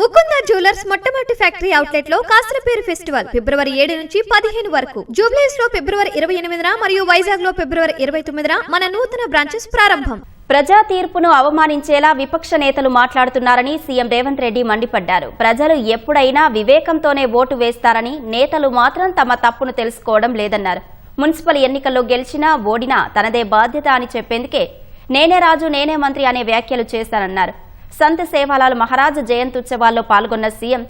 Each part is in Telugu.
ముకుంద జ్యువెలర్స్ మొట్టమొదటి ఫ్యాక్టరీ అవుట్లెట్ లో కాసరపేరు ఫెస్టివల్ ఫిబ్రవరి 7 నుంచి 15 వరకు, జూబ్లీస్ లో ఫిబ్రవరి 28న మరియు వైజాగ్ లో ఫిబ్రవరి 29న మన నూతన బ్రాంచెస్ ప్రారంభం. ప్రజా తీర్పును అవమానించేలా విపక్ష నేతలు మాట్లాడుతున్నారని సీఎం రేవంత్ రెడ్డి మండిపడ్డారు. ప్రజలు ఎప్పుడైనా వివేకంతోనే ఓటు వేస్తారని, నేతలు మాత్రం తమ తప్పును తెలుసుకోవడం లేదన్నారు. మున్సిపల్ ఎన్నికల్లో గెలిచినా ఓడినా తనదే బాధ్యత అని చెప్పేందుకే నేనే రాజు నేనే మంత్రి అనే వ్యాఖ్యలు చేశారన్నారు. సంత్ సేవాలాల్ మహారాజ్ జయంతి ఉత్సవాల్లో పాల్గొన్న సీఎం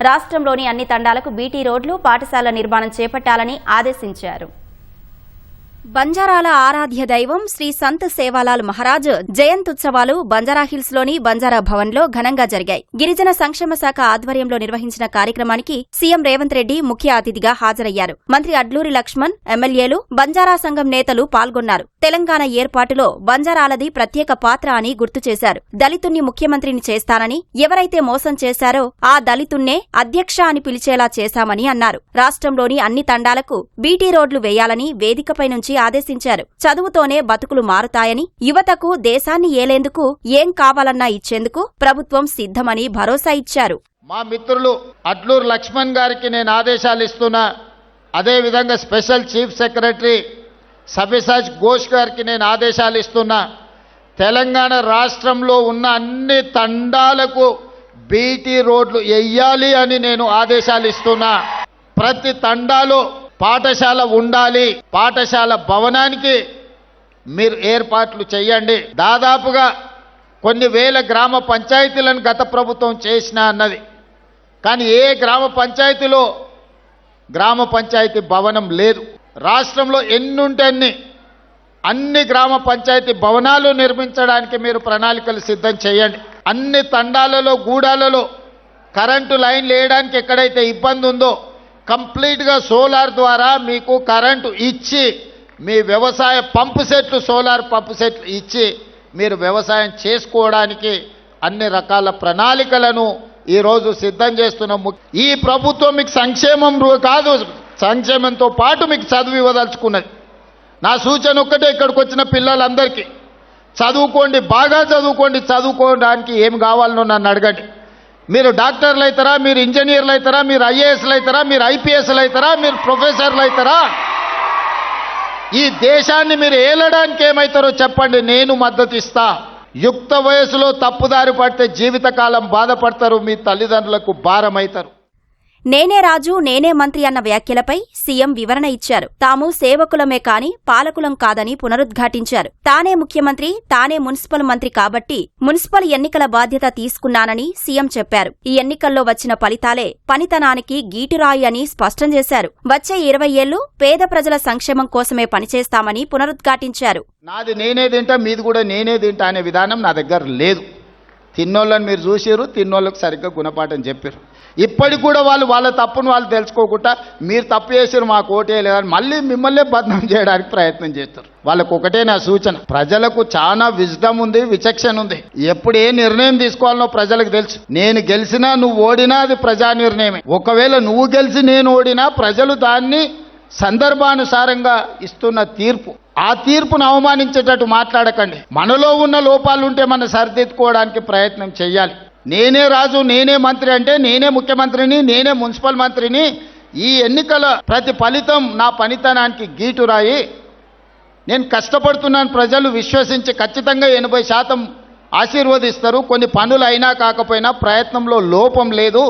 రాష్ట్రంలోని అన్ని తండాలకు బీటీ రోడ్లు, పాఠశాల నిర్మాణం చేపట్టాలని ఆదేశించారు. బంజారాల ఆరాధ్య దైవం శ్రీ సంత్ సేవాలాల్ మహారాజ్ జయంత్యుత్సవాలు బంజారాహిల్స్ లోని బంజారా భవన్ లో ఘనంగా జరిగాయి. గిరిజన సంక్షేమ శాఖ ఆధ్వర్యంలో నిర్వహించిన కార్యక్రమానికి సీఎం రేవంత్ రెడ్డి ముఖ్య అతిథిగా హాజరయ్యారు. మంత్రి అడ్లూరి లక్ష్మణ్, ఎమ్మెల్యేలు, బంజారా సంఘం నేతలు పాల్గొన్నారు. తెలంగాణ ఏర్పాటులో బంజారాలది ప్రత్యేక పాత్ర అని గుర్తు చేశారు. దళితుణ్ణి ముఖ్యమంత్రిని చేస్తానని ఎవరైతే మోసం చేశారో ఆ దళితున్నే అధ్యక్ష అని పిలిచేలా చేశామని అన్నారు. రాష్ట్రంలోని అన్ని తండాలకు బీటీ రోడ్లు వేయాలని వేదికపై నుంచి ఆదేశించారు. చదువుతోనే బతుకులు మారుతాయని, యువతకు దేశాన్ని ఏలేందుకు ఏం కావాలన్నా ఇచ్చేందుకు ప్రభుత్వం సిద్ధమని భరోసా ఇచ్చారు. మా మిత్రులు అడ్లూరు లక్ష్మణ్ గారికి నేను ఆదేశాలు ఇస్తున్నా. అదేవిధంగా స్పెషల్ చీఫ్ సెక్రటరీ సవ్యసాజ్ ఘోష్ గారికి నేను ఆదేశాలు ఇస్తున్నా. తెలంగాణ రాష్ట్రంలో ఉన్న అన్ని తండాలకు బీటీ రోడ్లు వెయ్యాలి అని నేను ఆదేశాలు ఇస్తున్నా. ప్రతి తండాలో పాఠశాల ఉండాలి. పాఠశాల భవనానికి మీరు ఏర్పాట్లు చేయండి. దాదాపుగా కొన్ని వేల గ్రామ పంచాయతీలను గత ప్రభుత్వం చేసినా అన్నది, కానీ ఏ గ్రామ పంచాయతీలో గ్రామ పంచాయతీ భవనం లేదు. రాష్ట్రంలో ఎన్నుంటే అన్ని గ్రామ పంచాయతీ భవనాలు నిర్మించడానికి మీరు ప్రణాళికలు సిద్ధం చేయండి. అన్ని తండాలలో, గూడాలలో కరెంటు లైన్లు వేయడానికి ఎక్కడైతే ఇబ్బంది ఉందో కంప్లీట్గా సోలార్ ద్వారా మీకు కరెంటు ఇచ్చి, మీ వ్యవసాయ పంపు సెట్లు, సోలార్ పంపు సెట్లు ఇచ్చి మీరు వ్యవసాయం చేసుకోవడానికి అన్ని రకాల ప్రణాళికలను ఈరోజు సిద్ధం చేస్తున్నాం. ఈ ప్రభుత్వం మీకు సంక్షేమం కాదు, సంక్షేమంతో పాటు మీకు చదువు ఇవ్వదలుచుకున్నది. నా సూచన ఒక్కటే, ఇక్కడికి వచ్చిన పిల్లలందరికీ చదువుకోండి, బాగా చదువుకోండి. చదువుకోవడానికి ఏం కావాలనో నన్ను అడగండి. మీరు డాక్టర్లు అవుతారా, మీరు ఇంజనీర్లు అవుతారా, మీరు ఐఏఎస్లు అవుతారా, మీరు ఐపీఎస్లు అవుతారా, మీరు ప్రొఫెసర్లు అవుతారా? ఈ దేశాన్ని మీరు ఏలడానికి ఏమవుతారో చెప్పండి, నేను మద్దతు ఇస్తా. యుక్త వయసులో తప్పుదారి పడితే జీవితకాలం బాధపడతారు, మీ తల్లిదండ్రులకు భారం అవుతారు. నేనే రాజు నేనే మంత్రి అన్న వ్యాఖ్యలపై సీఎం వివరణ ఇచ్చారు. తాము సేవకులమే కాని పాలకులం కాదని పునరుద్ఘాటించారు. తానే ముఖ్యమంత్రి, తానే మున్సిపల్ మంత్రి కాబట్టి మున్సిపల్ ఎన్నికల బాధ్యత తీసుకున్నానని సీఎం చెప్పారు. ఈ ఎన్నికల్లో వచ్చిన ఫలితాలే పనితనానికి గీటురాయి అని స్పష్టం చేశారు. వచ్చే 20 ఏళ్లు పేద ప్రజల సంక్షేమం కోసమే పనిచేస్తామని పునరుద్ఘాటించారు. నాది నేనే తింటా, మీది కూడా నేనే తింటా అనే విధానం నా దగ్గర లేదు. తిన్నోళ్ళని మీరు చూసారు, తిన్నోళ్ళకు సరిగ్గా గుణపాఠం చెప్పారు. ఇప్పటికి కూడా వాళ్ళ తప్పును వాళ్ళు తెలుసుకోకుండా మీరు తప్పు చేసారు, మాకు ఓటేయలేదని మళ్ళీ మిమ్మల్ని బదనాం చేయడానికి ప్రయత్నం చేస్తారు. వాళ్ళకు ఒకటే నా సూచన, ప్రజలకు చాలా విజ్డమ్ ఉంది, విచక్షణ ఉంది. ఎప్పుడు ఏ నిర్ణయం తీసుకోవాలనో ప్రజలకు తెలుసు. నేను గెలిచినా నువ్వు ఓడినా అది ప్రజా నిర్ణయమే. ఒకవేళ నువ్వు గెలిచి నేను ఓడినా ప్రజలు దాన్ని సందర్భానుసారంగా ఇస్తున్న తీర్పు. ఆ తీర్పును అవమానించేటట్టు మాట్లాడకండి. మనలో ఉన్న లోపాలుంటే మనం సరిదిద్దుకోవడానికి ప్రయత్నం చేయాలి. నేనే రాజు నేనే మంత్రి అంటే నేనే ముఖ్యమంత్రిని, నేనే మున్సిపల్ మంత్రిని. ఈ ఎన్నికల ప్రతి ఫలితం నా పనితనానికి గీటురాయి. నేను కష్టపడుతున్నాను, ప్రజలు విశ్వసించి ఖచ్చితంగా 80% ఆశీర్వదిస్తారు. కొన్ని పనులు అయినా కాకపోయినా ప్రయత్నంలో లోపం లేదు.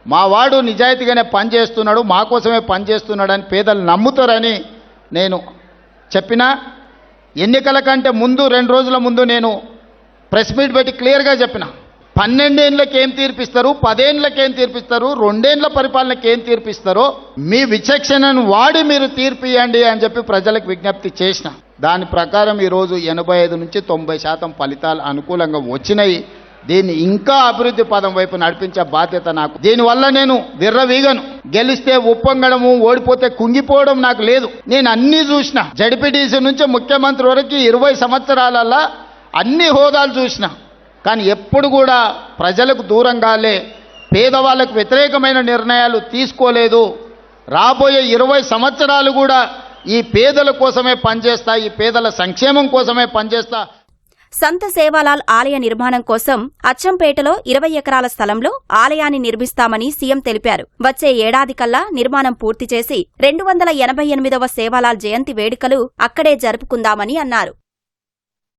మా వాడు నిజాయితీగానే పనిచేస్తున్నాడు, మా కోసమే పనిచేస్తున్నాడు అని పేదలు నమ్ముతారని నేను చెప్పినా. ఎన్నికల కంటే ముందు 2 రోజుల ముందు నేను ప్రెస్ మీట్ పెట్టి క్లియర్గా చెప్పిన, 12 ఏళ్ళకి ఏం తీర్పిస్తారు, 10 ఏళ్ళకి ఏం తీర్పిస్తారు, 2 ఏళ్ల పరిపాలనకి ఏం తీర్పిస్తారో మీ విచక్షణను వాడి మీరు తీర్పు ఇవ్వండి అని చెప్పి ప్రజలకు విజ్ఞప్తి చేసిన. దాని ప్రకారం ఈరోజు 85 నుంచి 90% ఫలితాలు అనుకూలంగా వచ్చినాయి. దీన్ని ఇంకా అభివృద్ధి పదం వైపు నడిపించే బాధ్యత నాకు. దీనివల్ల నేను విర్రవీగను. గెలిస్తే ఉప్పొంగడము, ఓడిపోతే కుంగిపోవడం నాకు లేదు. నేను అన్నీ చూసిన. జడ్పీటీసీ నుంచి ముఖ్యమంత్రి వరకు 20 సంవత్సరాలలో అన్ని హోదాలు చూసిన. కానీ ఎప్పుడు కూడా ప్రజలకు దూరంగాలే, పేదవాళ్ళకు వ్యతిరేకమైన నిర్ణయాలు తీసుకోలేదు. రాబోయే 20 సంవత్సరాలు కూడా ఈ పేదల కోసమే పనిచేస్తా, ఈ పేదల సంక్షేమం కోసమే పనిచేస్తా. సంత సేవాలాల్ ఆలయ నిర్మాణం కోసం అచ్చంపేటలో 20 ఎకరాల స్థలంలో ఆలయాన్ని నిర్మిస్తామని సీఎం తెలిపారు. వచ్చే ఏడాది కల్లా నిర్మాణం పూర్తి చేసి 288వ సేవాలాల్ జయంతి వేడుకలు అక్కడే జరుపుకుందామని అన్నారు.